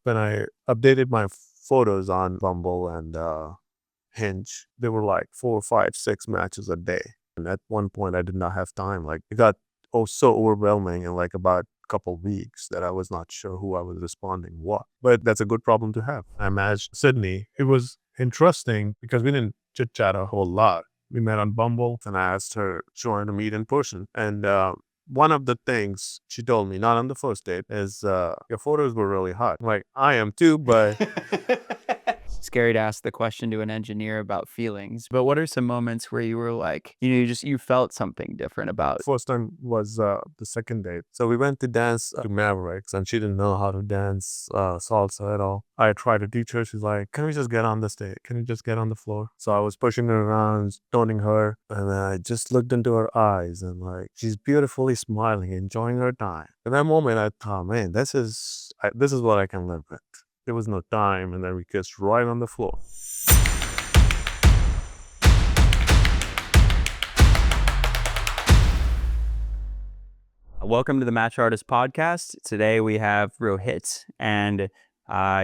when I updated my photos on Bumble and Hinge, there were like 4, 5, 6 matches a day. And at one point, I did not have time. Like it got so overwhelming in like about a couple weeks that I was not sure who I was responding what. But that's a good problem to have. I matched Sydney. It was interesting because we didn't chit chat a whole lot. We met on Bumble, and I asked her she wanted to meet in person. And one of the things she told me, not on the first date, is your photos were really hot. Like, I am too, but Scary to ask the question to an engineer about feelings, but what are some moments where you were like, you felt something different about? first time was the second date. So we went to dance to Mavericks, and she didn't know how to dance salsa at all. I tried to teach her. She's like, can we just get on the stage? Can we just get on the floor? So I was pushing her around, stoning her, and then I just looked into her eyes, and like, she's beautifully smiling, enjoying her time. In that moment, I thought, man, this is what I can live with. There was no time, and then we kissed right on the floor. Welcome to the Match Artist Podcast. Today we have Rohit, and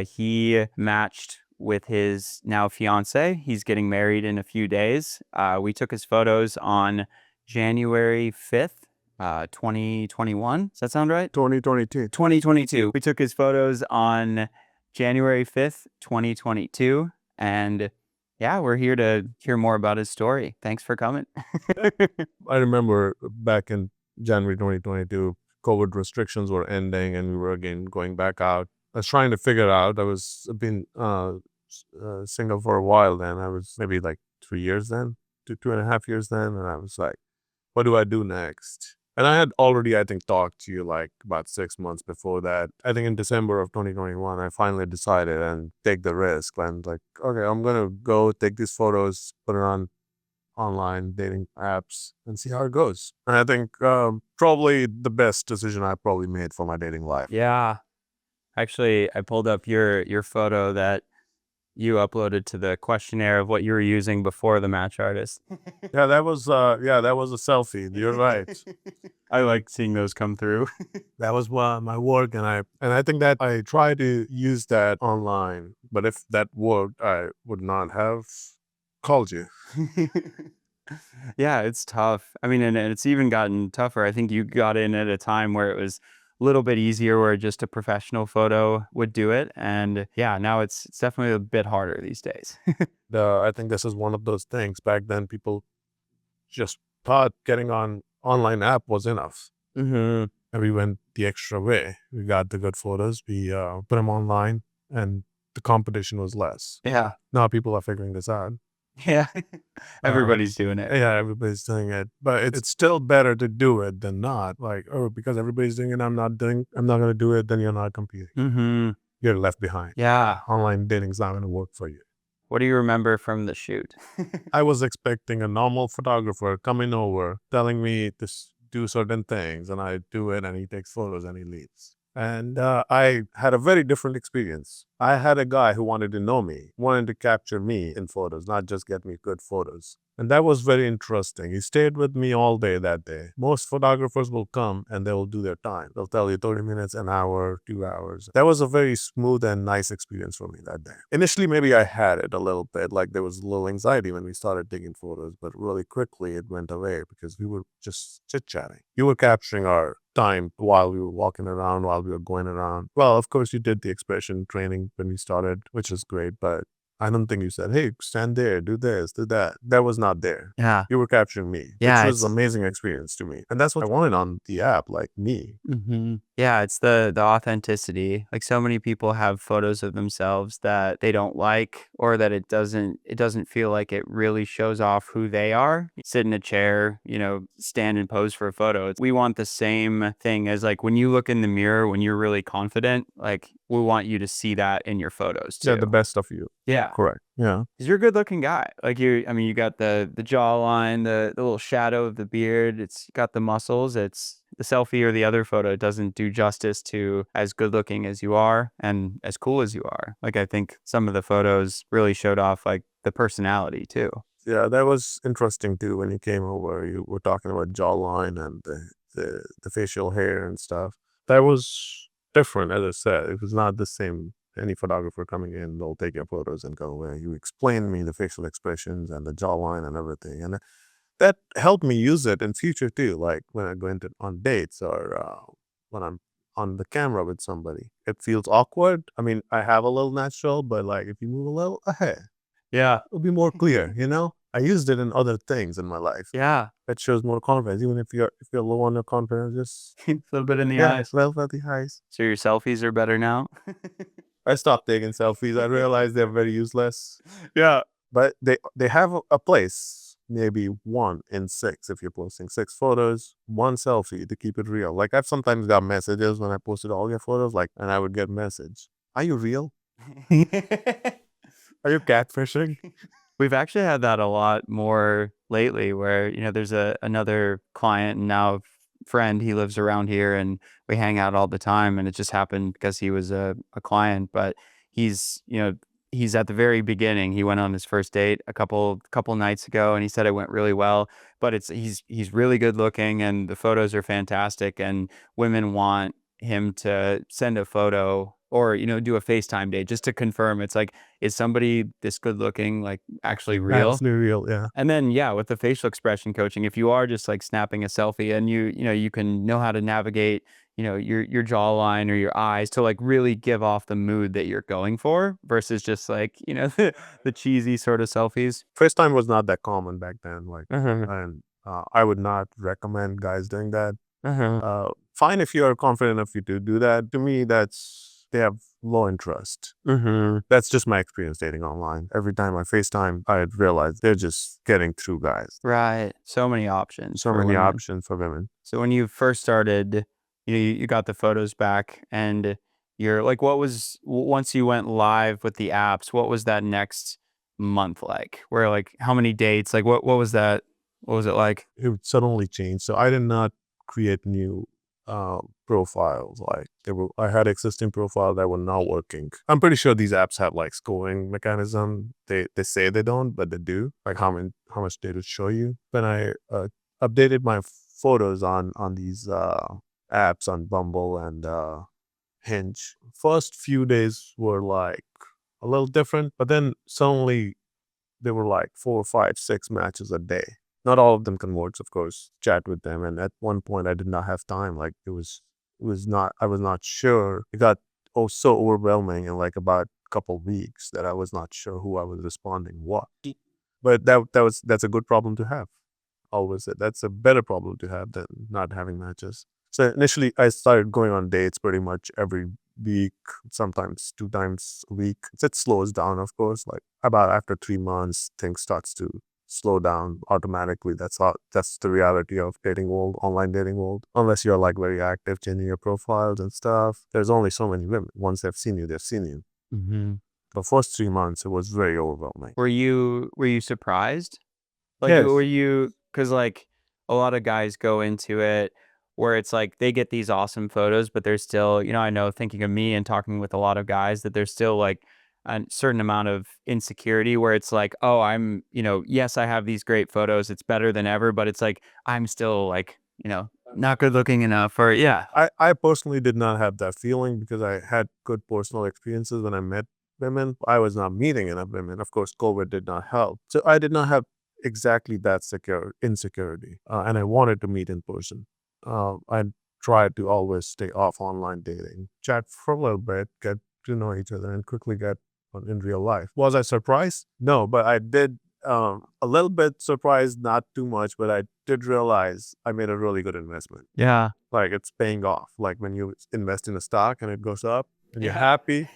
he matched with his now fiancée. He's getting married in a few days. We took his photos on January 5th, 2021. Does that sound right? 2022. 2022. We took his photos on January 5th, 2022. And yeah, we're here to hear more about his story. Thanks for coming. I remember back in January 2022, COVID restrictions were ending and we were again going back out. I was trying to figure out, I've been single for a while then. I was maybe like 3 years then, 2.5 years then. And I was like, what do I do next? And I had already, I think, talked to you like about 6 months before that. I think in December of 2021, I finally decided and take the risk. And like, okay, I'm going to go take these photos, put it on online dating apps and see how it goes. And I think probably the best decision I probably made for my dating life. Yeah. Actually, I pulled up your photo that you uploaded to the questionnaire of what you were using before the Match Artist. Yeah, that was a selfie. You're right. I like seeing those come through. That was my work, and I think that I try to use that online. But if that worked, I would not have called you. Yeah, it's tough. I mean, and it's even gotten tougher. I think you got in at a time where it was a little bit easier, where just a professional photo would do it. And yeah, now it's definitely a bit harder these days. I think this is one of those things. Back then, people just thought getting on online app was enough. Mm-hmm. And we went the extra way. We got the good photos. We put them online, and the competition was less. Yeah. Now people are figuring this out. Yeah. Everybody's doing it. Yeah, everybody's doing it. But it's still better to do it than not. Like, oh, because everybody's doing it, I'm not going to do it, then you're not competing. Mm-hmm. You're left behind. Yeah. Online dating's not going to work for you. What do you remember from the shoot? I was expecting a normal photographer coming over, telling me to do certain things, and I do it, and he takes photos and he leaves. And I had a very different experience. I had a guy who wanted to know me, wanted to capture me in photos, not just get me good photos. And that was very interesting. He stayed with me all day that day. Most photographers will come and they will do their time. They'll tell you 30 minutes, an hour, 2 hours. That was a very smooth and nice experience for me that day. Initially, maybe I had it a little bit, like there was a little anxiety when we started taking photos, but really quickly it went away because we were just chit-chatting. You were capturing our time while we were walking around, while we were going around. Well, of course, you did the expression training when we started, which is great, but I don't think you said, hey, stand there, do this, do that. That was not there. Yeah. You were capturing me, Yeah, which was an amazing experience to me. And that's what I wanted on the app, like me. Mm-hmm. Yeah, it's the authenticity. Like, so many people have photos of themselves that they don't like, or that it doesn't feel like it really shows off who they are. Sit in a chair, stand and pose for a photo. We want the same thing as, like, when you look in the mirror, when you're really confident, like, we want you to see that in your photos too. Yeah, the best of you. Yeah. Correct. Yeah. Because you're a good looking guy. Like, you got the jawline, the little shadow of the beard. It's got the muscles. It's the selfie or the other photo doesn't do justice to as good looking as you are and as cool as you are. Like, I think some of the photos really showed off like the personality too. Yeah, that was interesting too. When you came over, you were talking about jawline and the facial hair and stuff. That was different, as I said. It was not the same any photographer coming in, they'll take your photos and go away. You explain me the facial expressions and the jawline and everything. And that helped me use it in future too. Like when I go into on dates or when I'm on the camera with somebody, it feels awkward. I mean, I have a little natural, but like if you move a little ahead, Yeah. it'll be more clear. I used it in other things in my life. Yeah. That shows more confidence, even if you're low on your confidence. Just A little bit in the yeah, eyes. well, at the highs. So your selfies are better now? I stopped taking selfies. I realized they're very useless. Yeah. But they have a place, maybe 1 in 6 if you're posting 6 photos, 1 selfie to keep it real. Like I've sometimes got messages when I posted all your photos, like, and I would get message, "Are you real? Are you catfishing?" We've actually had that a lot more lately where, there's another client and now friend, he lives around here and we hang out all the time. And it just happened because he was a client, but he's, he's at the very beginning. He went on his first date a couple nights ago and he said it went really well, but he's really good looking and the photos are fantastic. And women want him to send a photo or, do a FaceTime date just to confirm. It's like, is somebody this good looking like actually real? Absolutely real, yeah. And then yeah, with the facial expression coaching, if you are just like snapping a selfie and you can know how to navigate, your jawline or your eyes to like really give off the mood that you're going for versus just like, the cheesy sort of selfies. FaceTime was not that common back then, like, Uh-huh. and I would not recommend guys doing that. Uh-huh. Fine if you're confident enough to do that. To me, they have low interest. Uh-huh. That's just my experience dating online. Every time I FaceTime, I realize they're just getting through guys. Right. So many options So for many women. options for women. So when you first started, you got the photos back and you're like, once you went live with the apps, what was that next month like? Where like, how many dates? Like, what was that? What was it like? It would suddenly change. So I did not create new profiles. Like I had existing profiles that were not working. I'm pretty sure these apps have like scoring mechanism. They say they don't, but they do. Like how much data show you. When I updated my photos on these apps on Bumble and Hinge, first few days were like a little different, but then suddenly there were like 4, 5, 6 matches a day. Not all of them converts, of course. Chat with them, and at one point I did not have time. Like it was not. I was not sure. It got so overwhelming in like about a couple weeks that I was not sure who I was responding what. But that's a good problem to have. Always that's a better problem to have than not having matches. So initially I started going on dates pretty much every week, sometimes 2 times a week. It slows down, of course. Like about after 3 months, things starts to slow down automatically. That's the reality of dating world, online dating world. Unless you're like very active, changing your profiles and stuff. There's only so many women. Once they've seen you, they've seen you. Mm-hmm. The first 3 months, it was very overwhelming. Were you surprised? Like, were Yes. you, because like a lot of guys go into it where it's like they get these awesome photos, but there's still, I know thinking of me and talking with a lot of guys that there's still like a certain amount of insecurity where it's like, oh, yes, I have these great photos. It's better than ever, but it's like, I'm still like, not good looking enough or yeah. I personally did not have that feeling because I had good personal experiences when I met women. I was not meeting enough women. Of course, COVID did not help. So I did not have exactly that insecurity. And I wanted to meet in person. I tried to always stay off online dating, chat for a little bit, get to know each other, and quickly get on in real life. Was I surprised? No, but I did a little bit surprised, not too much, but I did realize I made a really good investment. Yeah. Like it's paying off. Like when you invest in a stock and it goes up and you're Yeah. happy.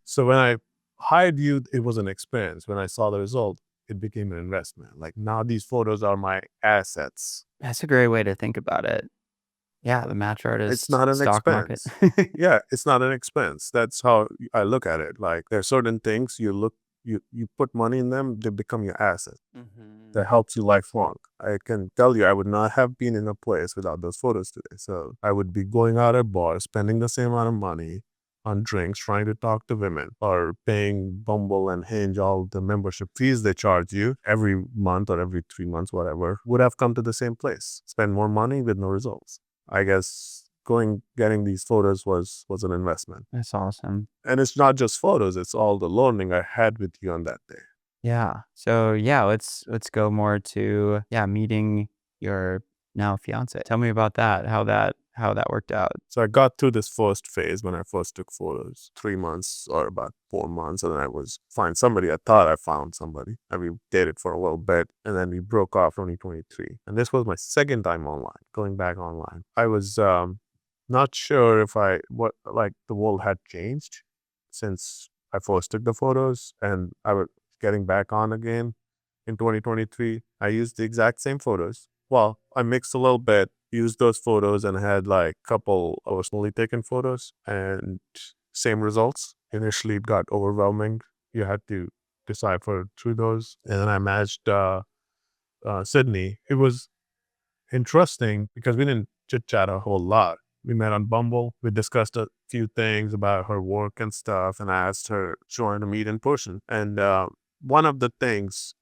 So when I hired you, it was an expense. When I saw the result, it became an investment. Like now these photos are my assets. That's a great way to think about it. Yeah, the match It's artist not an stock market. expense. Yeah, it's not an expense. That's how I look at it. Like there are certain things you put money in them, they become your asset. Mhm. That helps you lifelong. I can tell you, I would not have been in a place without those photos today. So I would be going out at bars, spending the same amount of money on drinks, trying to talk to women, or paying Bumble and Hinge all the membership fees they charge you every month or every 3 months, whatever, would have come to the same place. Spend more money with no results. I guess getting these photos was an investment. That's awesome. And it's not just photos, it's all the learning I had with you on that day. Yeah. So yeah, let's go more to meeting your now fiance. Tell me about that. How that worked out. So I got through this first phase when I first took photos, 3 months or about 4 months, and then I was find somebody. I thought I found somebody, and we dated for a little bit, and then we broke off 2023. And this was my second time online, going back online. I was not sure if the world had changed since I first took the photos, and I was getting back on again in 2023. I used the exact same photos. Well, I mixed a little bit, used those photos, and had like a couple personally taken photos, and same results. Initially, it got overwhelming. You had to decipher through those, and then I matched Sydney. It was interesting because we didn't chit chat a whole lot. We met on Bumble. We discussed a few things about her work and stuff, and I asked her, she wanted to meet in person. And one of the things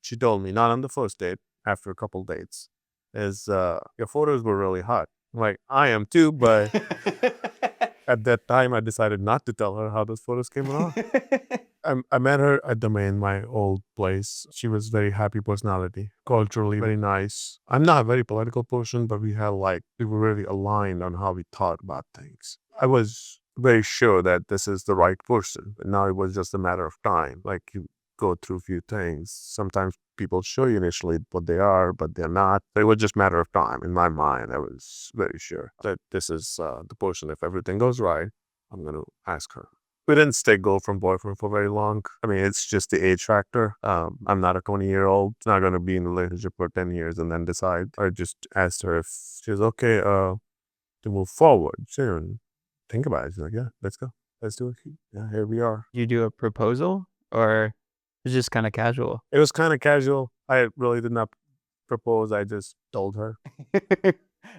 she told me, not on the first date, after a couple dates, is your photos were really hot. Like, I am too, but at that time, I decided not to tell her how those photos came along. I met her at the main, my old place. She was very happy personality, culturally very nice. I'm not a very political person, but we were really aligned on how we thought about things. I was very sure that this is the right person, but now it was just a matter of time. Like, you go through a few things. Sometimes people show you initially what they are, but they're not. It was just a matter of time. In my mind, I was very sure that this is the person. If everything goes right, I'm going to ask her. We didn't stay girlfriend boyfriend for very long. I mean, it's just the age factor. I'm not a 20-year-old. Not going to be in a relationship for 10 years and then decide. I just asked her if she was okay to move forward. She didn't think about it. She's like, yeah, let's go. Let's do it. Yeah, here we are. You do a proposal or it's just kind of casual? It was kind of casual. I really did not propose. I just told her.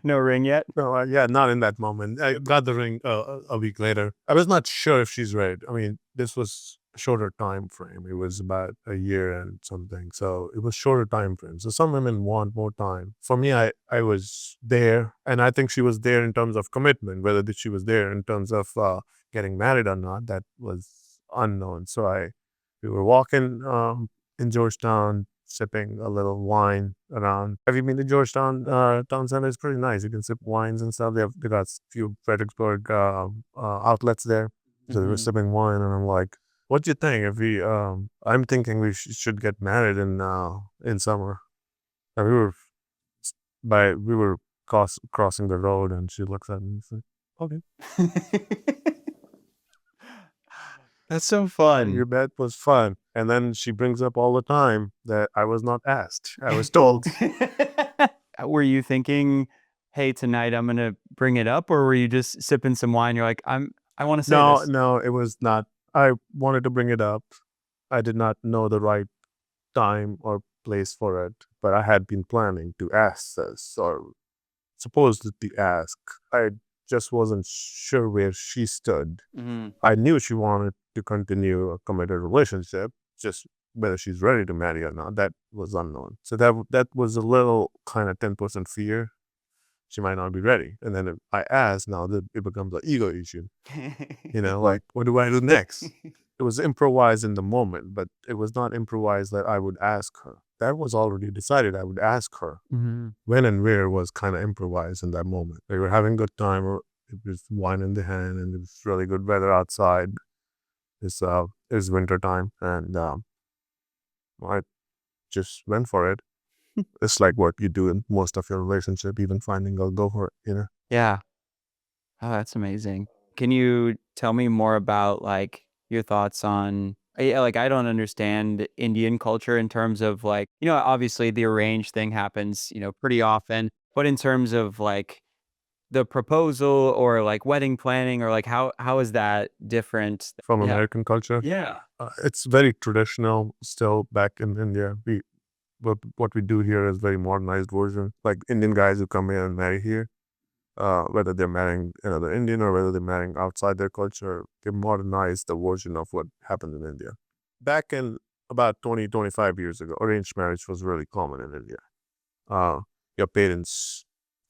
No ring yet? No, yeah, not in that moment. I got the ring a week later. I was not sure if she's ready. I mean, this was a shorter time frame. It was about a year and something. So it was shorter time frame. So some women want more time. For me, I was there, and I think she was there in terms of commitment. Whether she was there in terms of getting married or not, that was unknown. So we were walking in Georgetown, sipping a little wine around. Have you been to Georgetown town center? It's pretty nice. You can sip wines and stuff. They got a few Fredericksburg outlets there. So they were sipping wine, and I'm like, "What do you think if we? I'm thinking we should get married in summer." And we were crossing the road, and she looks at me and said, "Okay." That's so fun. Your bet was fun. And then she brings up all the time that I was not asked. I was told. Were you thinking, hey, tonight I'm gonna bring it up, or were you just sipping some wine? You're like, I want to say this. No, it was not. I wanted to bring it up. I did not know the right time or place for it, but I had been planning to ask this or supposedly ask. I just wasn't sure where she stood. I knew she wanted to continue a committed relationship, just whether she's ready to marry or not, that was unknown. So that was a little kind of 10% fear. She might not be ready. And then if I ask, now it becomes an ego issue. Like, what do I do next? It was improvised in the moment, but it was not improvised that I would ask her. That was already decided. I would ask her. When and where was kind of improvised in that moment. They were having a good time, or it was wine in the hand, and it was really good weather outside. It's winter time, and I just went for it. It's like what you do in most of your relationship, even finding a go for it. Yeah. Oh, that's amazing. Can you tell me more about like your thoughts on like I don't understand Indian culture in terms of like, obviously the arranged thing happens, pretty often, but in terms of like the proposal or like wedding planning or like how is that different? From Yeah. American culture, Yeah. it's very traditional still back in India. What we do here is very modernized version. Like Indian guys who come here and marry here, whether they're marrying another Indian or whether they're marrying outside their culture, they modernize the version of what happened in India. Back in about 20, 25 years ago, arranged marriage was really common in India. Your parents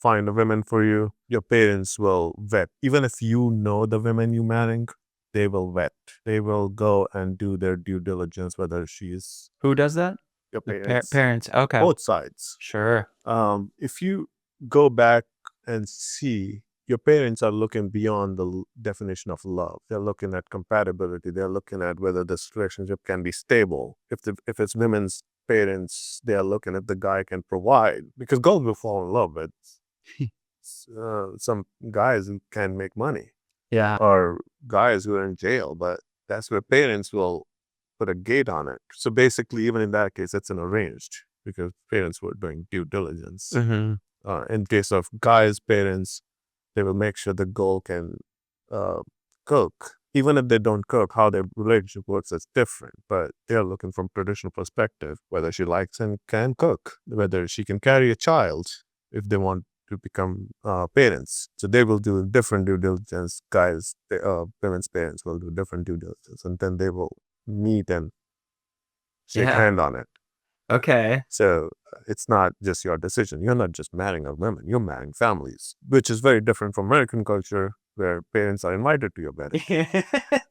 find a woman for you, your parents will vet. Even if you know the women you're marrying, they will vet. They will go and do their due diligence, whether she's Who does that? your The parents, parents. Okay. both sides. Sure. If you go back and see, your parents are looking beyond the definition of love. They're looking at compatibility. They're looking at whether this relationship can be stable. If it's women's parents, they're looking at the guy can provide, because girls will fall in love with some guys who can make money, Yeah. or guys who are in jail, but that's where parents will put a gate on it. So basically, even in that case, it's an arranged, because parents were doing due diligence. Mm-hmm. In case of guys' parents, they will make sure the girl can cook. Even if they don't cook, how their relationship works is different. But they're looking from traditional perspective, whether she likes and can cook, whether she can carry a child if they want to become parents. So they will do different due diligence. Guys, parents' parents will do different due diligence, and then they will meet and shake Yeah. hand on it. Okay. So it's not just your decision. You're not just marrying a woman, you're marrying families, which is very different from American culture, where parents are invited to your wedding.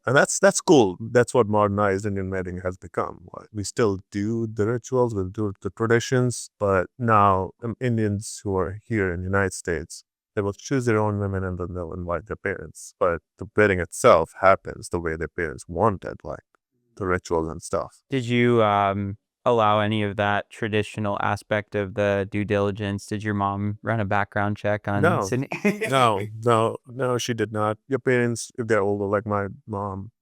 And that's cool. That's what modernized Indian wedding has become. We still do the rituals, we do the traditions, but now Indians who are here in the United States, they will choose their own women and then they'll invite their parents. But the wedding itself happens the way their parents wanted, like the rituals and stuff. Did you allow any of that traditional aspect of the due diligence? Did your mom run a background check on No. Sydney? No, she did not. Your parents, if they're older, like my mom,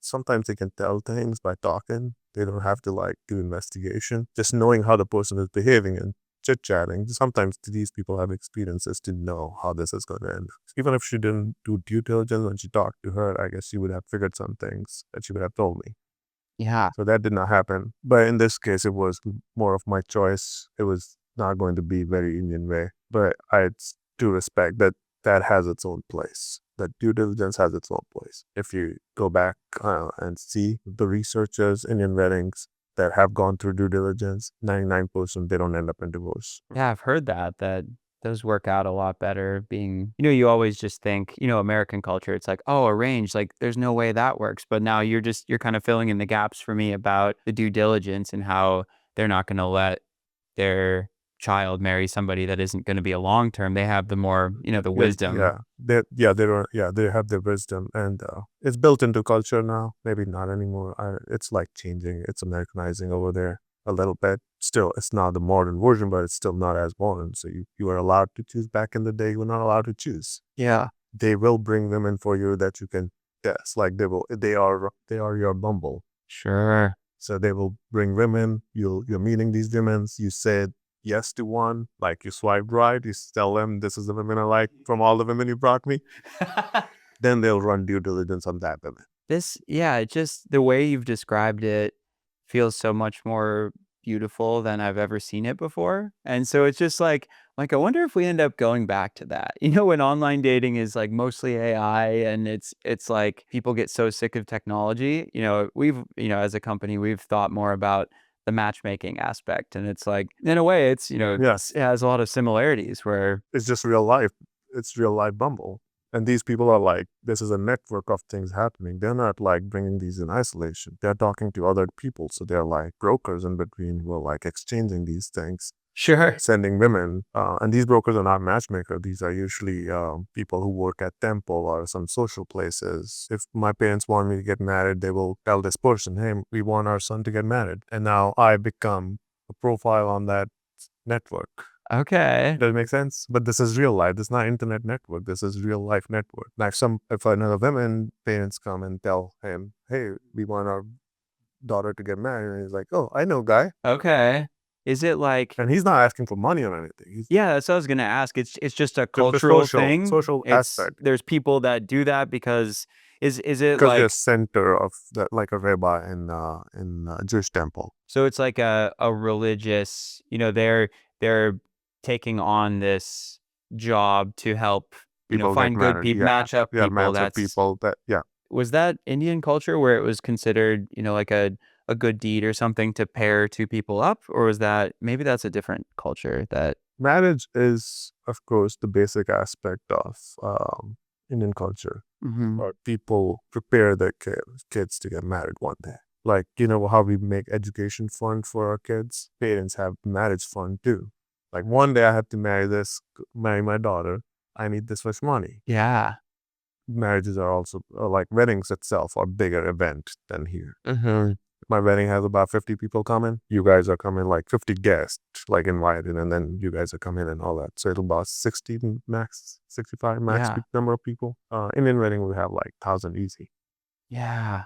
sometimes they can tell things by talking. They don't have to like do investigation. Just knowing how the person is behaving and chit chatting. Sometimes these people have experiences to know how this is going to end. Even if she didn't do due diligence when she talked to her, I guess she would have figured some things that she would have told me. Yeah. So that did not happen. But in this case, it was more of my choice. It was not going to be very Indian way. But I do respect that that has its own place. That due diligence has its own place. If you go back and see the researchers, Indian weddings that have gone through due diligence, 99% they don't end up in divorce. Yeah, I've heard that those work out a lot better being, you always just think, American culture, it's like, oh, arranged, like there's no way that works. But now you're kind of filling in the gaps for me about the due diligence and how they're not going to let their child marry somebody that isn't going to be a long term. They have the more, the wisdom. They have their wisdom, and it's built into culture now. Maybe not anymore. It's like changing. It's Americanizing over there a little bit. Still, it's not the modern version, but it's still not as modern. So you are allowed to choose. Back in the day, you were not allowed to choose. Yeah. They will bring women for you that you can guess. Like they are your Bumble. Sure. So they will bring women. You're meeting these women. You said yes to one, like you swiped right. You tell them this is the women I like from all the women you brought me. Then they'll run due diligence on that women. Just the way you've described it feels so much more beautiful than I've ever seen it before. And so it's just like I wonder if we end up going back to that. When online dating is like mostly AI and it's like people get so sick of technology, we've, as a company, we've thought more about the matchmaking aspect. And it's like, in a way, it's, Yes. it has a lot of similarities where It's just real life. It's real life Bumble. And these people are like, this is a network of things happening. They're not like bringing these in isolation. They're talking to other people. So they're like brokers in between who are like exchanging these things, sure. sending women. And these brokers are not matchmakers. These are usually people who work at temple or some social places. If my parents want me to get married, they will tell this person, hey, we want our son to get married. And now I become a profile on that network. Okay. Does it make sense? But this is real life. This is not internet network. This is real life network. Like if another woman parents come and tell him, hey, we want our daughter to get married, and he's like, oh, I know a guy. Okay. Is it like, And he's not asking for money or anything. yeah, that's what I was gonna ask. It's just a Just a cultural thing. social aspect. There's people that do that because is it Because they're like, center of like a rabbi in Jewish temple. so it's like a religious, they're taking on this job to help, People get find good married. people, Yeah. match up Yeah, people. match up people that Was that Indian culture where it was considered, like a good deed or something to pair two people up, or was that maybe that's a different culture that Marriage is, of course, the basic aspect of Indian culture. Mhm. Or people prepare their kids to get married one day. Like, how we make education fund for our kids? Parents have marriage fund too. Like, one day I have to marry my daughter. I need this much money. Yeah. Marriages are also, like weddings itself, are bigger event than here. My wedding has about 50 people coming. You guys are coming like 50 guests, like invited, and then you guys are coming and all that. So it'll about 60 max, 65 max Yeah. number of people. Indian wedding we have like 1,000 easy. Yeah.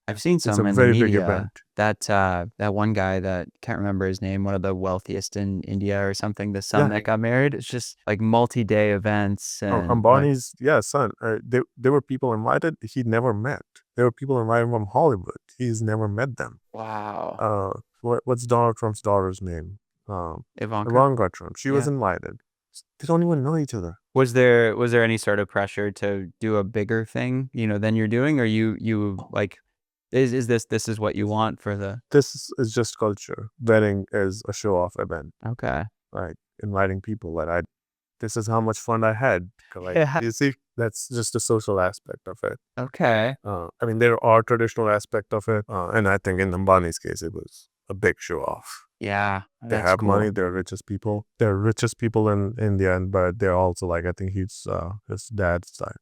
I've seen It's a some in the very big media event. that one guy that can't remember his name, one of the wealthiest in India or something, the son Yeah. that got married. It's just like multi-day events and like Ambani's, son. There were people invited he never met. There were people invited from Hollywood. He's never met them. wow. What's Donald Trump's daughter's name? Ivanka? Ivanka Trump. She was Yeah. invited. They don't even know each other. Was there any sort of pressure to do a bigger thing, than you're doing, or you like is this is what you want for the This is just culture. Wedding is a show-off event, Okay. right? Inviting people this is how much fun I had. Like, Yeah. you see, that's just the social aspect of it. Okay. I mean, there are traditional aspect of it, and I think in Ambani's case, it was a big show-off. Yeah. They That's have money. cool. They're richest people. They're richest people in India, but they're also like, I think his dad's like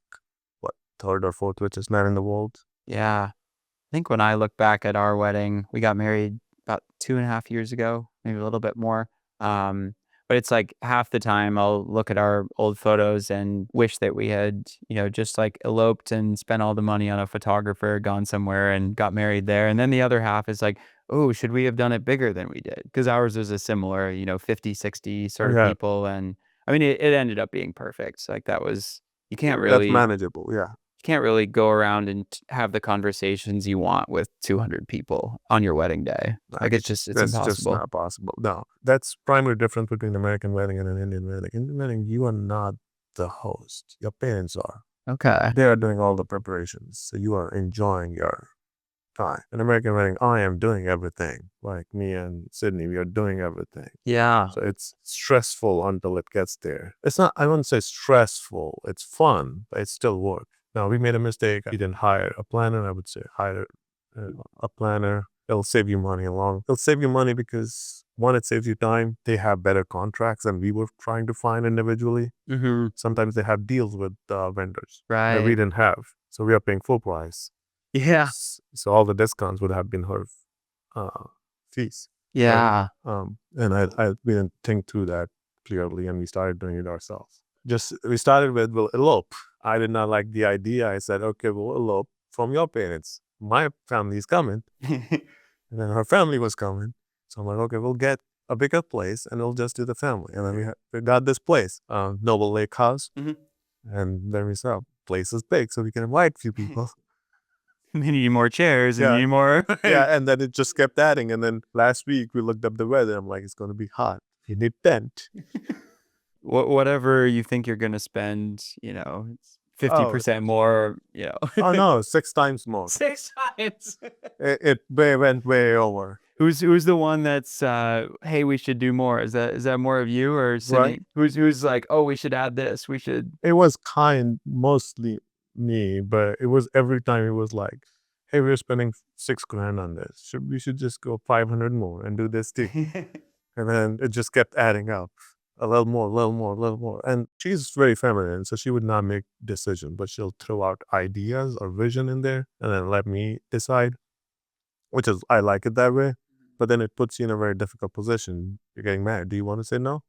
what, third or fourth richest man in the world. Yeah. I think when I look back at our wedding, we got married about 2.5 years ago, maybe a little bit more. Um, but it's like half the time I'll look at our old photos and wish that we had, just like eloped and spent all the money on a photographer, gone somewhere and got married there. And then the other half is like, oh, should we have done it bigger than we did? Because ours was a similar, 50, 60 Oh sort of yeah, people. And I mean, it ended up being perfect. Like that was, you can't that's really manageable. Yeah, go around and have the conversations you want with 200 people on your wedding day. Like it's that's just impossible. not possible. No, that's primary difference between an American wedding and an Indian wedding. Indian wedding, you are not the host. Your parents are. Okay. They are doing all the preparations, so you are enjoying your time. An American wedding, I am doing everything. Like me and Sydney, we are doing everything. Yeah. So it's stressful until it gets there. It's not, I wouldn't say stressful. It's fun, but it's still work. Now, we made a mistake. We didn't hire a planner. I would say hire a planner. It'll save you money It'll save you money because one, it saves you time. They have better contracts than we were trying to find individually. Sometimes they have deals with vendors that we Right. didn't have. So we are paying full price. Yeah. So all the discounts would have been her fees. Yeah. And we didn't think through that clearly, and we started doing it ourselves. We started with, we'll elope. I did not like the idea. I said, okay, we'll elope from your parents. My family's coming. And then her family was coming. So I'm like, okay, we'll get a bigger place and we'll just do the family. And then we got this place, Noble Lake House. Mhm. And then we saw, place is big, so we can invite a few people. You need more chairs and you Yeah. need more. Yeah, and then it just kept adding. And then last week we looked up the weather. I'm like, it's going to be hot. You need tent. Whatever you think you're gonna spend, it's Oh, 50% more, oh no, 6 times more. 6 times. It went way over. Who's the one that's hey, we should do more? Is that more of you or Sydney? Right. Who's like, oh, we should add this. We should It was mostly me, but it was every time it was like, hey, we're spending 6 grand on this. We should just go 500 more and do this too. And then it just kept adding up. A little more, a little more, a little more. And she's very feminine, so she would not make decisions, but she'll throw out ideas or vision in there and then let me decide, which is, I like it that way. But then it puts you in a very difficult position. You're getting married. Do you want to say no?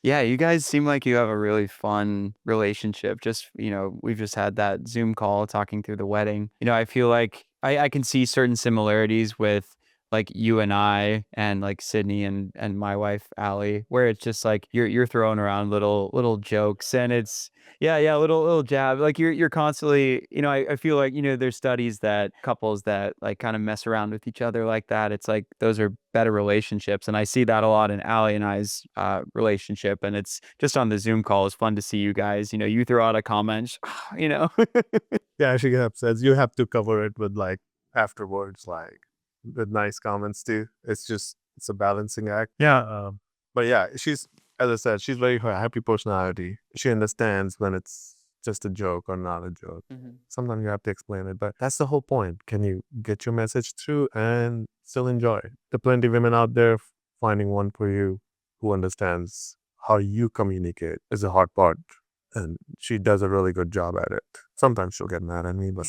Yeah, you guys seem like you have a really fun relationship. Just, we've just had that Zoom call talking through the wedding. I feel like I can see certain similarities with like you and I and like Sydney and my wife Allie, where it's just like you're throwing around little jokes and it's yeah, little jab. Like you're constantly, I feel like, there's studies that couples that like kind of mess around with each other like that, it's like those are better relationships. And I see that a lot in Allie and I's relationship. And it's just on the Zoom call, it's fun to see you guys, you throw out a comment, you know. Yeah, she gets upset. You have to cover it with like afterwards, like, with nice comments too. It's a balancing act. Yeah. But yeah, as I said, she's very happy personality. She understands when it's just a joke or not a joke. Sometimes you have to explain it, but that's the whole point. Can you get your message through and still enjoy it? There are plenty of women out there. Finding one for you who understands how you communicate is a hard part, and she does a really good job at it. Sometimes she'll get mad at me, but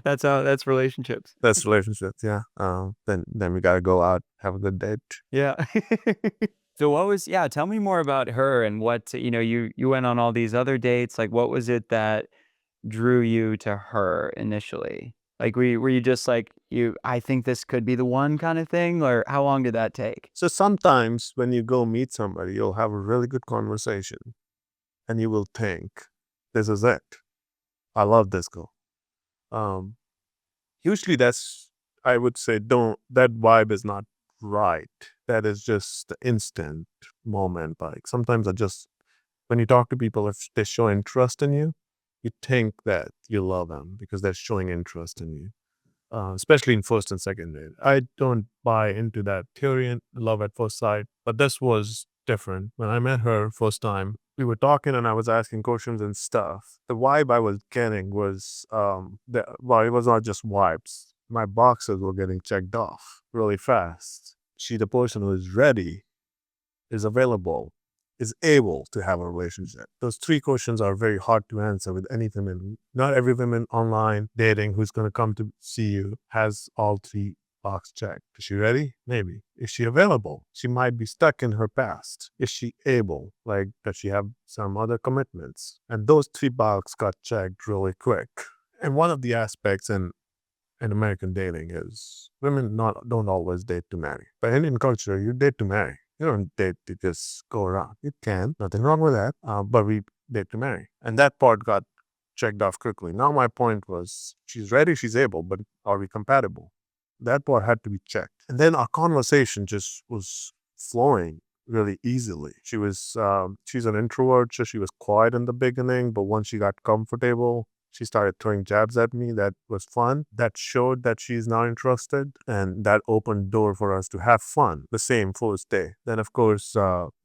That's relationships. that's relationships. Yeah. Then we gotta go out, have a good date. Yeah. So tell me more about her and what, you went on all these other dates. Like, what was it that drew you to her initially? Like, were you just like, I think this could be the one kind of thing, or how long did that take? So sometimes when you go meet somebody, you'll have a really good conversation, and you will think, "This is it. I love this girl." Um, Usually I would say, don't that vibe is not right. That is just the instant moment. Like sometimes when you talk to people, if they show interest in you, you think that you love them because they're showing interest in you. Especially in first and second date. I don't buy into that theory and love at first sight, but this was different. When I met her first time, we were talking and I was asking questions and stuff. The vibe I was getting was, it was not just vibes. My boxes were getting checked off really fast. She, the person who is ready, is available, is able to have a relationship. Those three questions are very hard to answer with any women. Not every woman online dating who's going to come to see you has all three box checked. Is she ready? Maybe. Is she available? She might be stuck in her past. Is she able? Like, does she have some other commitments? And those three boxes got checked really quick. And one of the aspects in American dating is women don't always date to marry. But in Indian culture, you date to marry. You don't date to just go around. You can, nothing wrong with that. But we date to marry, and that part got checked off quickly. Now my point was, she's ready, she's able, but are we compatible? That part had to be checked, and then our conversation just was flowing really easily. She's an introvert, so she was quiet in the beginning, but once she got comfortable, she started throwing jabs at me. That was fun. That showed that she's now interested, and that opened door for us to have fun. The same first day. Then, of course,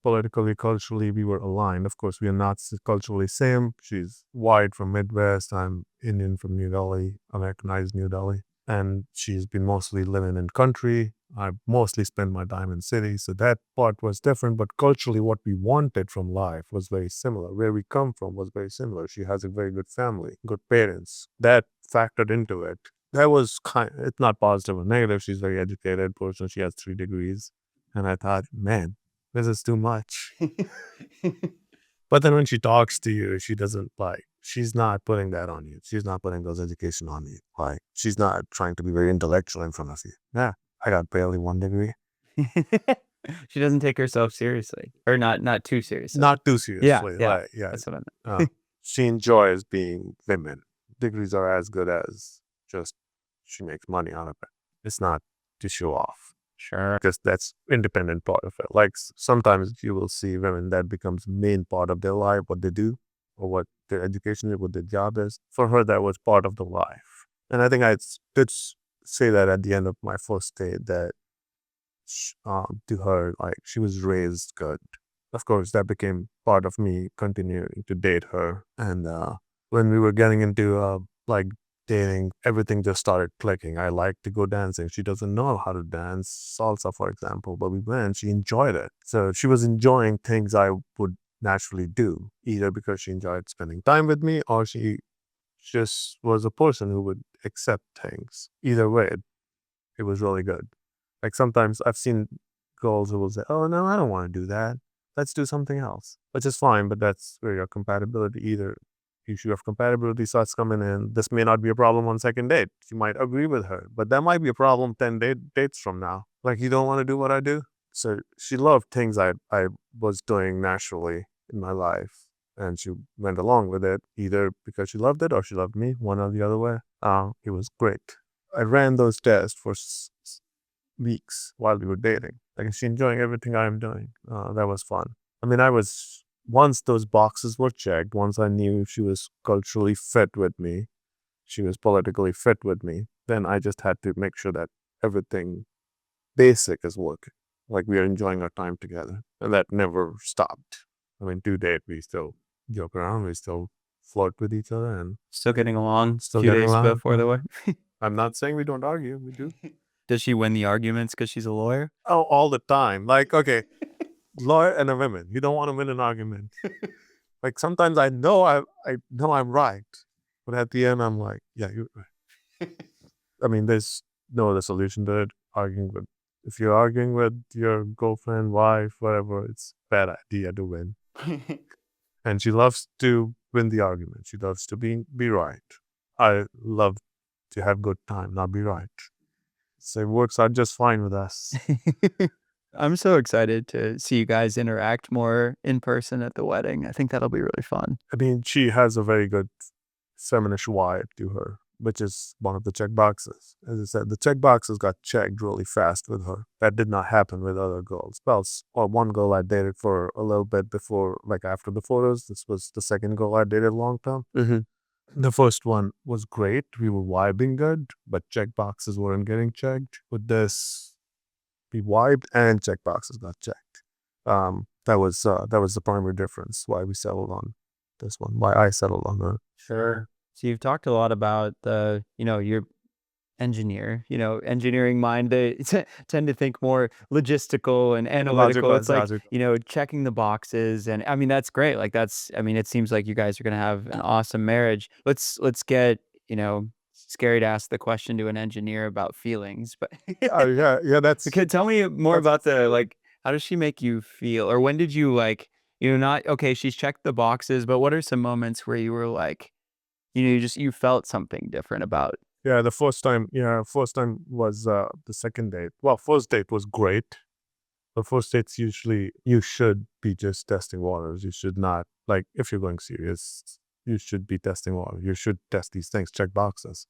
politically, culturally, we were aligned. Of course, we are not culturally same. She's white from Midwest. I'm Indian from New Delhi, Americanized New Delhi, and she's been mostly living in country. I mostly spend my time in cities, so that part was different. But culturally, what we wanted from life was very similar. Where we come from was very similar. She has a very good family, good parents. That factored into it. That was it's not positive or negative. She's a very educated person. She has 3 degrees. And I thought, man, this is too much. But then when she talks to you, she's not putting that on you. She's not putting those education on you. Like, she's not trying to be very intellectual in front of you. Yeah, I got barely 1 degree. She doesn't take herself seriously, or not too seriously. Not too seriously. Yeah. Yeah. That's what I meant. She enjoys being women. Degrees are as good as just she makes money out of it. It's not to show off. Sure. Because that's independent part of it. Like sometimes you will see women that becomes main part of their life, what they do, or what their education is, what their job is. For her, that was part of the life. And I think I did say that at the end of my first date that to her, like, she was raised good. Of course, that became part of me continuing to date her. And when we were getting into like dating, everything just started clicking. I like to go dancing. She doesn't know how to dance salsa, for example, but we went. She enjoyed it. So she was enjoying things I would naturally do, either because she enjoyed spending time with me or she just was a person who would accept things. Either way, it was really good. Like sometimes I've seen girls who will say, "Oh no, I don't want to do that. Let's do something else," which is fine, but that's where your compatibility, either issue of compatibility starts coming in. This may not be a problem on second date. You might agree with her, but that might be a problem 10 dates from now. Like, you don't want to do what I do. So she loved things I was doing naturally in my life, and she went along with it, either because she loved it or she loved me, one or the other way. It was great. I ran those tests for weeks while we were dating. Like, is she enjoying everything I'm doing? That was fun. I mean, once those boxes were checked, once I knew she was culturally fit with me, she was politically fit with me, then I just had to make sure that everything basic is working. Like we are enjoying our time together. And that never stopped. I mean, to date, we still joke around, we still flirt with each other and Still getting along. still Few getting days along. before the wedding. I'm not saying we don't argue, we do. Does she win the arguments because she's a lawyer? Oh, all the time. Like, okay, lawyer and a woman. You don't want to win an argument. Like sometimes I know I know I'm right, but at the end I'm like, yeah, you're right. I mean, there's no other solution to it. If you're arguing with your girlfriend, wife, whatever, it's a bad idea to win. And she loves to win the argument. She loves to be right. I love to have good time, not be right. So it works out just fine with us. I'm so excited to see you guys interact more in person at the wedding. I think that'll be really fun. I mean, she has a very good feminish vibe to her, which is one of the check boxes. As I said, the check boxes got checked really fast with her. That did not happen with other girls. Well, one girl I dated for a little bit before, like after the photos. This was the second girl I dated long term. The first one was great. We were vibing good, but check boxes weren't getting checked. With this, we vibed and check boxes got checked. That was the primary difference why we settled on this one. Why I settled on her. Sure. So you've talked a lot about your engineering mind. They tend to think more logistical and analytical. Logical, It's like, logical. checking the boxes. And I mean, that's great. Like it seems like you guys are going to have an awesome marriage. Let's get, scary to ask the question to an engineer about feelings, but Yeah. That's okay, tell me more about how does she make you feel? Or when did you not, okay, she's checked the boxes, but what are some moments where you were like, you felt something different about. yeah. The first time, was the second date. Well, first date was great. The first dates usually you should be just testing waters. You should not like if you're going serious. You should be testing water. You should test these things, check boxes.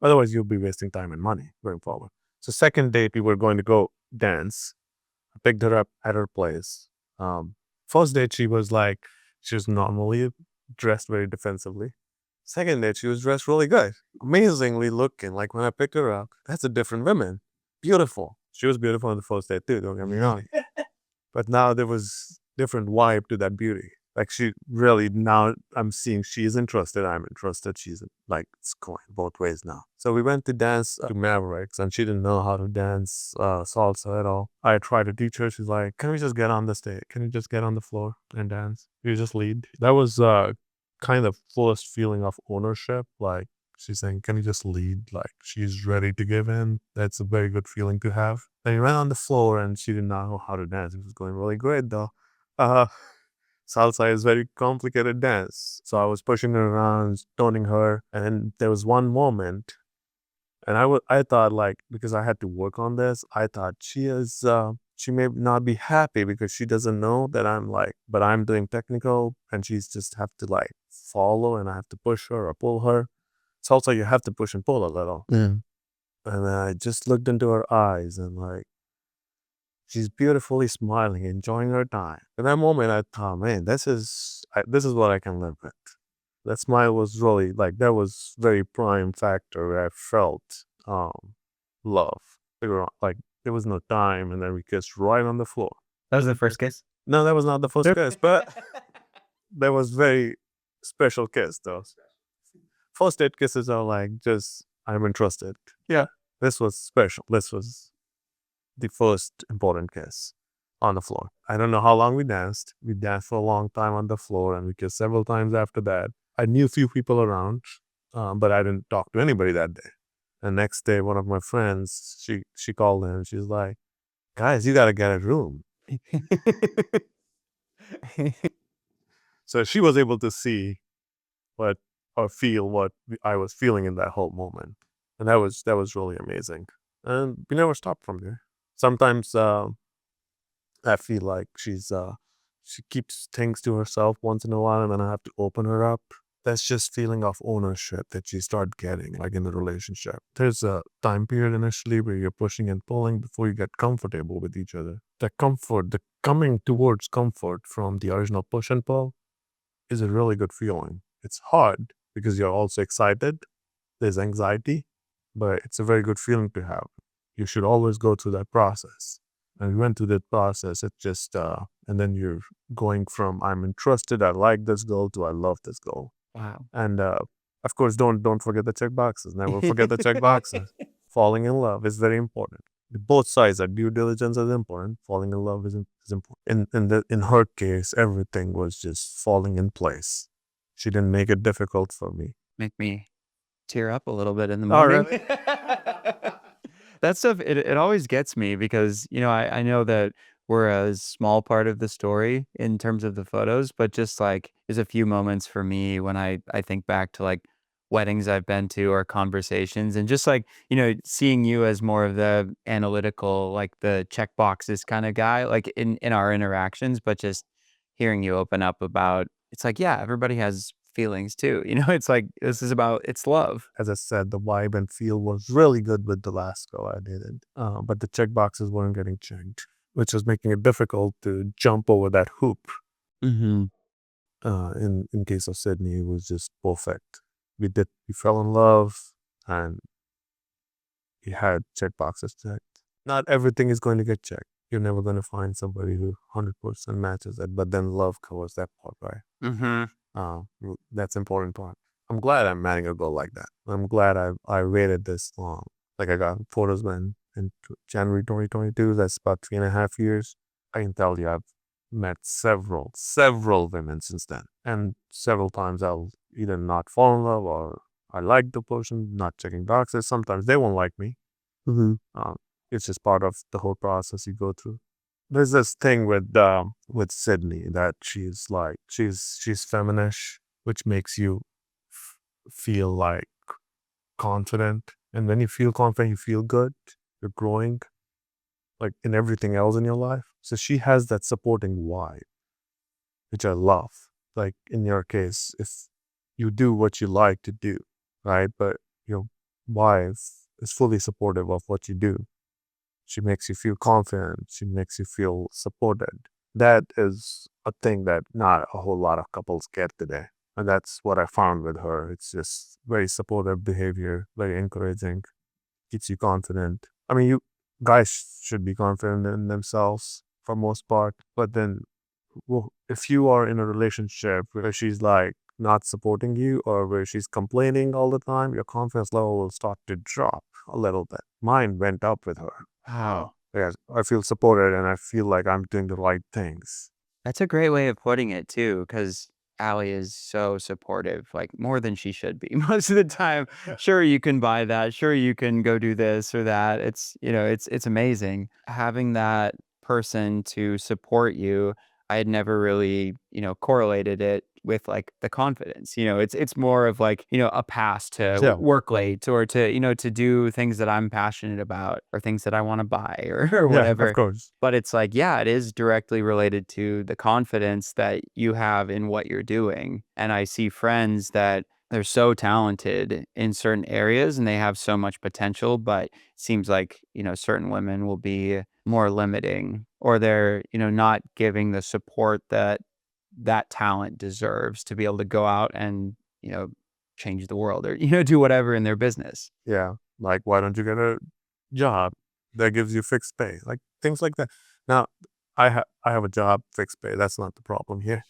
Otherwise, you'll be wasting time and money going forward. So second date, we were going to go dance. I picked her up at her place. First date, she was normally dressed very defensively. Second date, she was dressed really good, amazingly looking. Like when I picked her up, that's a different woman. Beautiful. She was beautiful on the first date too, don't get me wrong. But now there was different vibe to that beauty. Like she really, now I'm seeing she's interested, I'm interested. She's like, it's going both ways now. So we went to dance to Mavericks and she didn't know how to dance salsa at all. I tried to teach her. She's like, can we just get on the stage? Can you just get on the floor and dance? You just lead. That was kind of first feeling of ownership. Like she's saying, can you just lead? Like she's ready to give in. That's a very good feeling to have. Then we went on the floor and she did not know how to dance. It was going really great though. Salsa is very complicated dance. So I was pushing her around, toning her, and then there was one moment, and I thought like because I had to work on this, I thought she may not be happy because she doesn't know that but I'm doing technical, and she's just have to like follow, and I have to push her or pull her. Salsa, you have to push and pull a little. Yeah. And I just looked into her eyes and like she's beautifully smiling, enjoying her time. In that moment, I thought, man, this is what I can live with. That smile was really that was very prime factor where I felt love. Like there was no time, and then we kissed right on the floor. That was the first kiss? No, that was not the first kiss, but that was very special kiss though. First date kisses are like just I'm interested. Yeah, this was special. This was the first important kiss on the floor. I don't know how long we danced. We danced for a long time on the floor and we kissed several times after that. I knew a few people around, but I didn't talk to anybody that day. And next day, one of my friends, she called in. She's like, guys, you got to get a room. So she was able to see or feel what I was feeling in that whole moment. And that was really amazing. And we never stopped from there. Sometimes I feel like she keeps things to herself once in a while, and then I have to open her up. That's just feeling of ownership that you start getting like in a relationship. There's a time period initially where you're pushing and pulling before you get comfortable with each other. The coming towards comfort from the original push and pull is a really good feeling. It's hard because you're also excited. There's anxiety, but it's a very good feeling to have. You should always go through that process. And we went through that process. It just and then you're going from I'm interested, I like this girl, to I love this girl. Wow. And of course, don't forget the check boxes. Never forget the check boxes. Falling in love is very important. Both sides, are due diligence is important. Falling in love is important. In her case, everything was just falling in place. She didn't make it difficult for me. Make me tear up a little bit in the Oh, morning. really? That stuff, it always gets me because, I know that we're a small part of the story in terms of the photos, but just like there's a few moments for me when I think back to like weddings I've been to or conversations and just like, seeing you as more of the analytical, like the check boxes kind of guy, like in our interactions, but just hearing you open up about it's like, yeah, everybody has feelings too. It's like this is about it's love. As I said, the vibe and feel was really good with the last girl I dated. But the check boxes weren't getting checked, which was making it difficult to jump over that hoop. Mhm. In case of Sydney, it was just perfect. We fell in love, and we had check boxes checked. Not everything is going to get checked. You're never going to find somebody who 100% matches it, but then love covers that part, right? Mhm. That's important part. I'm glad I'm marrying a girl like that. I'm glad I waited this long. Like I got photos in January 2022. That's about 3.5 years. I can tell you I've met several women since then. And several times I'll either not fall in love or I like the person, not checking boxes. Sometimes they won't like me. Mhm. It's just part of the whole process you go through. There's this thing with Sydney that she's feminish, which makes you feel like confident. And when you feel confident, you feel good. You're growing, like in everything else in your life. So she has that supporting vibe, which I love. Like in your case, if you do what you like to do, right? But your wife is fully supportive of what you do. She makes you feel confident. She makes you feel supported. That is a thing that not a whole lot of couples get today. And that's what I found with her. It's just very supportive behavior, very encouraging, keeps you confident. I mean, you guys should be confident in themselves for most part. But then, well, if you are in a relationship where she's like not supporting you or where she's complaining all the time, your confidence level will start to drop a little bit. Mine went up with her. Wow. Yes, I feel supported and I feel like I'm doing the right things. That's a great way of putting it too, because Allie is so supportive, like more than she should be most of the time. Sure, you can buy that. Sure, you can go do this or that. It's amazing. Having that person to support you, I had never really, correlated it with like the confidence. It's more of like, a pass to Yeah, work late or to do things that I'm passionate about or things that I want to buy or yeah, of whatever. course. But it's like, yeah, it is directly related to the confidence that you have in what you're doing. And I see friends that they're so talented in certain areas and they have so much potential, but it seems like, certain women will be more limiting or they're, not giving the support that that talent deserves to be able to go out and, change the world or, do whatever in their business. Yeah, like why don't you get a job that gives you fixed pay? Like things like that. Now, I have a job, fixed pay. That's not the problem here.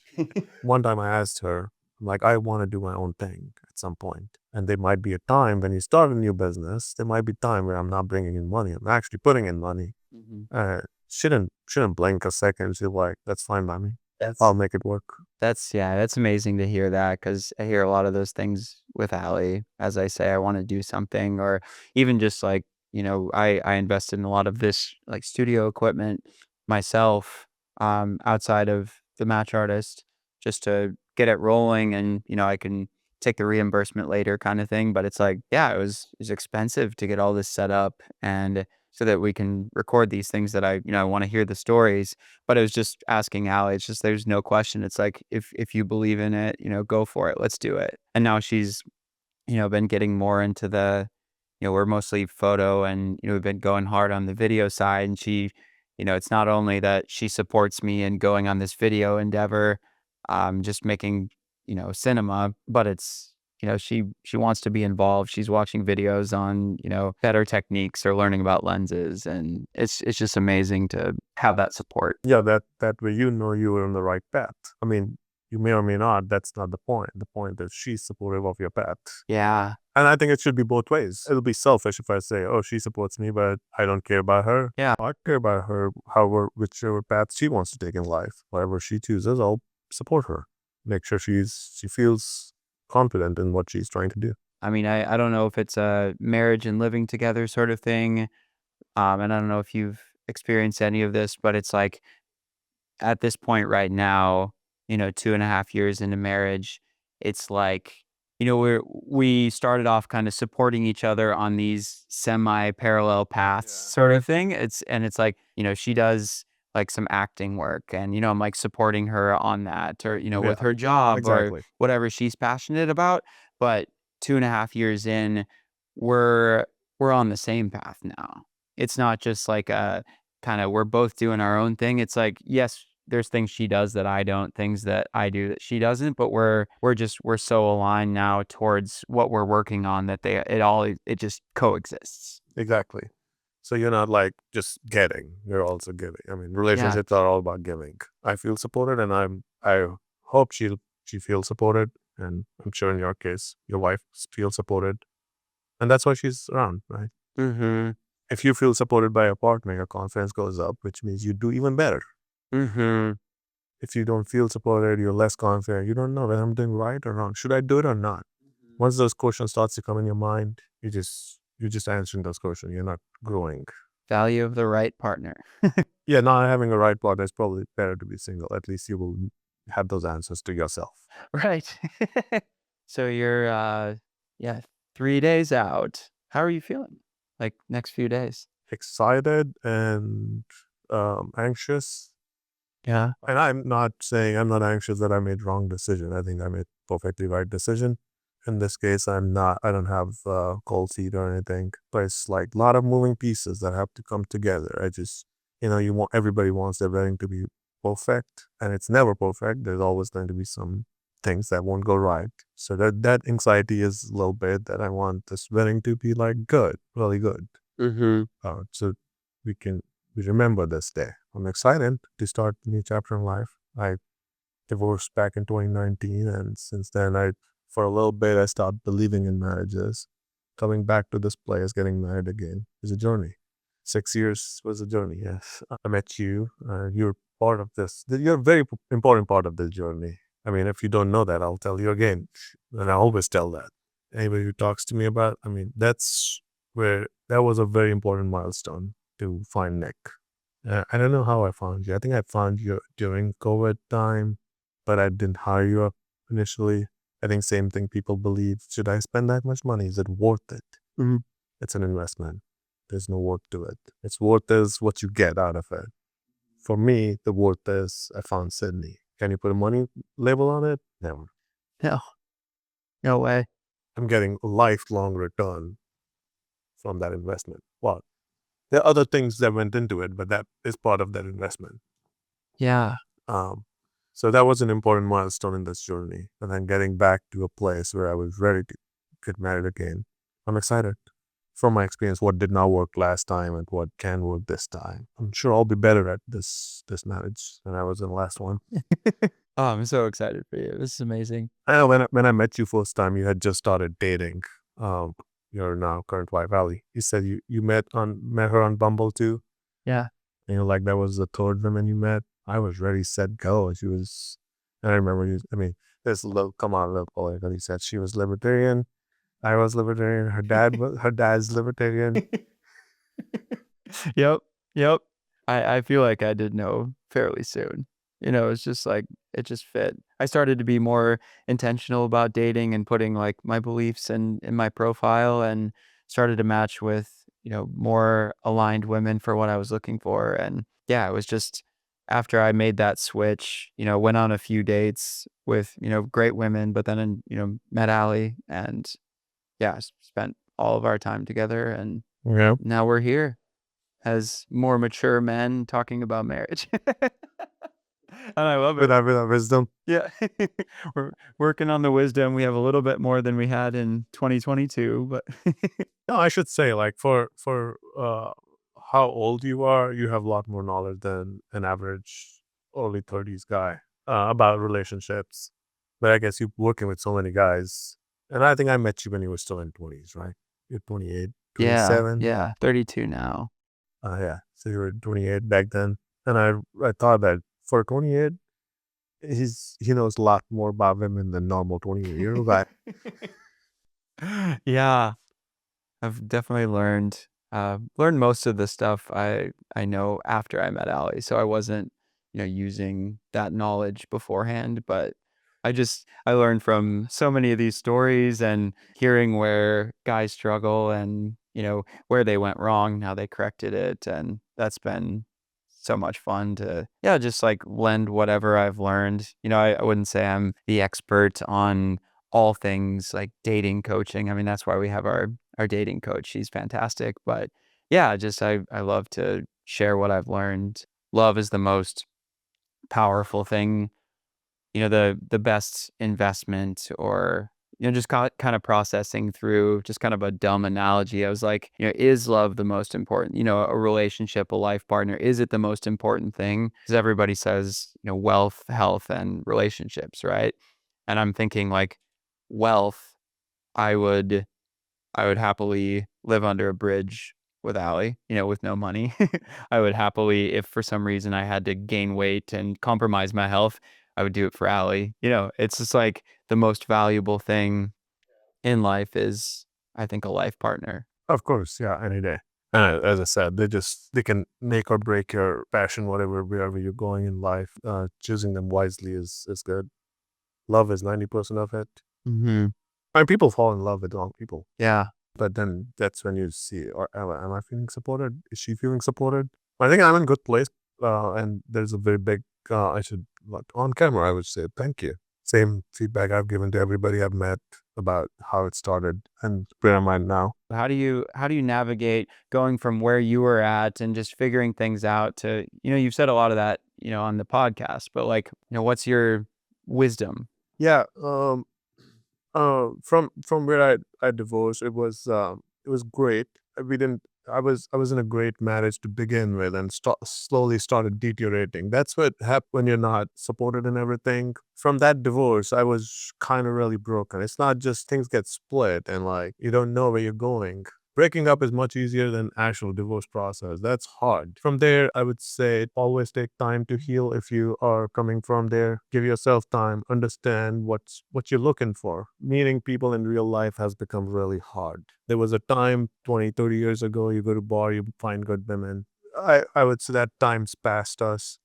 One time I asked her, I'm like, I want to do my own thing at some point. And there might be a time when you start a new business, there might be time where I'm not bringing in money. I'm actually putting in money. Mhm. Shouldn't blink a second. She's like, that's fine by me. That's I'll make it work. that's amazing to hear that because I hear a lot of those things with Allie. As I say, I want to do something, or even just like I invested in a lot of this like studio equipment myself, outside of the match artist, just to get it rolling, and I can take the reimbursement later, kind of thing. But it's like, yeah, it was expensive to get all this set up and so that we can record these things that I want to hear the stories but it was just asking Allie, it's just there's no question. It's like if you believe in it, go for it. Let's do it. And now she's, been getting more into the, we're mostly photo and we've been going hard on the video side. And she, it's not only that she supports me in going on this video endeavor, just making, cinema, but it's she wants to be involved. She's watching videos on, better techniques or learning about lenses, and it's just amazing to have that support. Yeah, that way you know you were on the right path. I mean, you may or may not. That's not the point. The point is she's supportive of your path. Yeah. And I think it should be both ways. It'll be selfish if I say, oh, she supports me, but I don't care about her. Yeah. I care about her, however, whichever path she wants to take in life. Whatever she chooses, I'll support her. Make sure she feels confident in what she's trying to do. I mean, I don't know if it's a marriage and living together sort of thing. And I don't know if you've experienced any of this, but it's like at this point right now, 2.5 years into marriage, it's like, we started off kind of supporting each other on these semi-parallel paths sort of thing. It's like, she does like some acting work and, I'm like supporting her on that or, with her job or Exactly. whatever she's passionate about. But 2.5 years in, we're on the same path now. It's not just like a kind of we're both doing our own thing. It's like, yes, there's things she does that I don't, things that I do that she doesn't, but we're so aligned now towards what we're working on that it just coexists. Exactly. So you're not like just getting, you're also giving. I mean, Yeah. relationships are all about giving. I feel supported and I hope she feels supported. And I'm sure in your case, your wife feels supported. And that's why she's around, right? Mm-hmm. If you feel supported by your partner, your confidence goes up, which means you do even better. Mm-hmm. If you don't feel supported, you're less confident. You don't know whether I'm doing right or wrong. Should I do it or not? Once those questions starts to come in your mind, you're just answering those questions. You're not growing. Value of the right partner. Yeah, not having a right partner is probably better to be single. At least you will have those answers to yourself. Right. So you're 3 days out. How are you feeling? Like next few days? Excited and anxious. Yeah. And I'm not saying I'm not anxious that I made wrong decision. I think I made perfectly right decision. In this case, I don't have cold feet or anything, but it's like a lot of moving pieces that have to come together. I just, everybody wants their wedding to be perfect, and it's never perfect. There's always going to be some things that won't go right. So that anxiety is a little bit that I want this wedding to be like good, really good. Mm-hmm. So we remember this day. I'm excited to start a new chapter in life. I divorced back in 2019, and since then, for a little bit, I stopped believing in marriages. Coming back to this place, getting married again, is a journey. 6 years was a journey, yes. I met you. You're part of this. You're a very important part of this journey. I mean, if you don't know that, I'll tell you again. And I always tell that. Anybody who talks to me about, that was a very important milestone to find Nick. I don't know how I found you. I think I found you during COVID time, but I didn't hire you up initially. I think same thing people believe. Should I spend that much money? Is it worth it? Mm-hmm. It's an investment. There's no worth to it. It's worth is what you get out of it. For me, the worth is I found Sydney. Can you put a money label on it? Never. No. No way. I'm getting a lifelong return from that investment. Well, there are other things that went into it, but that is part of that investment. Yeah. So that was an important milestone in this journey. And then getting back to a place where I was ready to get married again. I'm excited. From my experience, what did not work last time and what can work this time. I'm sure I'll be better at this marriage than I was in the last one. Oh, I'm so excited for you. This is amazing. I know when I met you first time, you had just started dating your now current wife, Ali. You said you met her on Bumble too. Yeah. And you're like, that was the third woman you met. I was ready, set, go. And I remember there's a little, come on, little boy, because he said she was libertarian. I was libertarian. Her dad's libertarian. Yep. Yep. I feel like I did know fairly soon. It's just like it just fit. I started to be more intentional about dating and putting like my beliefs in my profile and started to match with, more aligned women for what I was looking for. And yeah, it was just after I made that switch, went on a few dates with, great women, but then, met Allie and yeah, spent all of our time together and Yeah. now we're here as more mature men talking about marriage. And I love it. with our wisdom. Yeah. We're working on the wisdom. We have a little bit more than we had in 2022, but No, I should say, like, for how old you are, you have a lot more knowledge than an average early 30s guy about relationships. But I guess you're working with so many guys, and I think I met you when you were still in 20s, right? You're 28, yeah, 27. yeah, 32 now. Yeah, so you were 28 back then, and I thought that for 28, he knows a lot more about women than normal 28-year-old guy. Yeah, I've definitely learned most of the stuff I know after I met Allie, so I wasn't, using that knowledge beforehand, but I learned from so many of these stories and hearing where guys struggle and, where they went wrong, how they corrected it, and that's been so much fun to, yeah, just, like, lend whatever I've learned. I wouldn't say I'm the expert on all things, like, dating coaching. I mean, that's why we have our dating coach. She's fantastic, but, yeah, just I love to share what I've learned. Love is the most powerful thing, the best investment or, just kind of processing through just kind of a dumb analogy. I was like, is love the most important, a relationship, a life partner, is it the most important thing? Because everybody says, wealth, health, and relationships, right? And I'm thinking like wealth, I would I would happily live under a bridge with Allie, with no money. I would happily, if for some reason I had to gain weight and compromise my health, I would do it for Allie. It's just like the most valuable thing in life is, I think, a life partner. Of course, yeah, any day. And as I said, they can make or break your passion, wherever you're going in life. Choosing them wisely is good. Love is 90% of it. Hmm. And people fall in love with the wrong people, Yeah. but then that's when you see, or am I feeling supported? Is she feeling supported? I think I'm in a good place. And there's a very big. I should, like, on camera, I would say thank you. Same feedback I've given to everybody I've met about how it started and where am I now. How do you navigate going from where you were at and just figuring things out to, you've said a lot of that, on the podcast, but like, what's your wisdom? Yeah. From where I divorced, it was great. We didn't. I was in a great marriage to begin with, and slowly started deteriorating. That's what happens when you're not supported in everything. From that divorce, I was kind of really broken. It's not just things get split and, like, you don't know where you're going. Breaking up is much easier than actual divorce process. That's hard. From there, I would say always take time to heal if you are coming from there. Give yourself time, understand what you're looking for. Meeting people in real life has become really hard. There was a time 20, 30 years ago, you go to bar, you find good women. I would say that time's past us.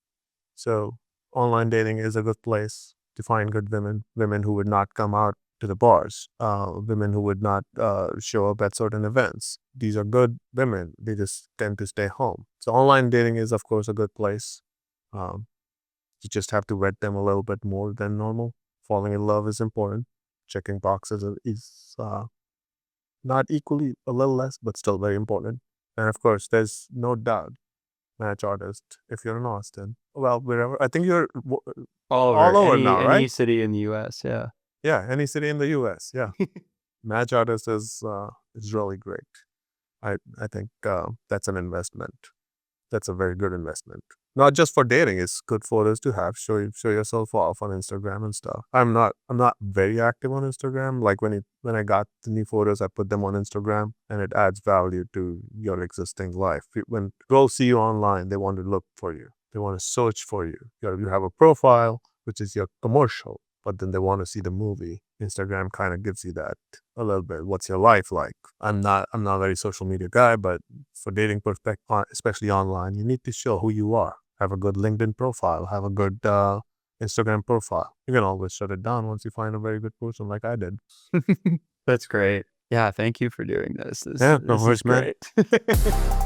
So online dating is a good place to find good women who would not come out to the bars, women who would not show up at certain events. These are good women. They just tend to stay home. So online dating is, of course, a good place. Um, you just have to vet them a little bit more than normal. Falling in love is important. Checking boxes is not equally, a little less, but still very important. And of course, there's no doubt match artist if you're in Austin. Well, wherever. I think you're All over all over any now, right? any city in the US, yeah. Yeah, any city in the U.S. Yeah, match artist is really great. I think that's an investment. That's a very good investment. Not just for dating, it's good photos to have. Show yourself off on Instagram and stuff. I'm not very active on Instagram. Like when I got the new photos, I put them on Instagram, and it adds value to your existing life. When girls see you online, they want to look for you. They want to search for you. You have a profile, which is your commercial, but then they want to see the movie. Instagram kind of gives you that a little bit. What's your life like? I'm not a very social media guy, but for dating perspective, especially online, you need to show who you are. Have a good LinkedIn profile. Have a good Instagram profile. You can always shut it down once you find a very good person, like I did. That's great. Yeah, thank you for doing this. This Yeah, no this is worries, man. great.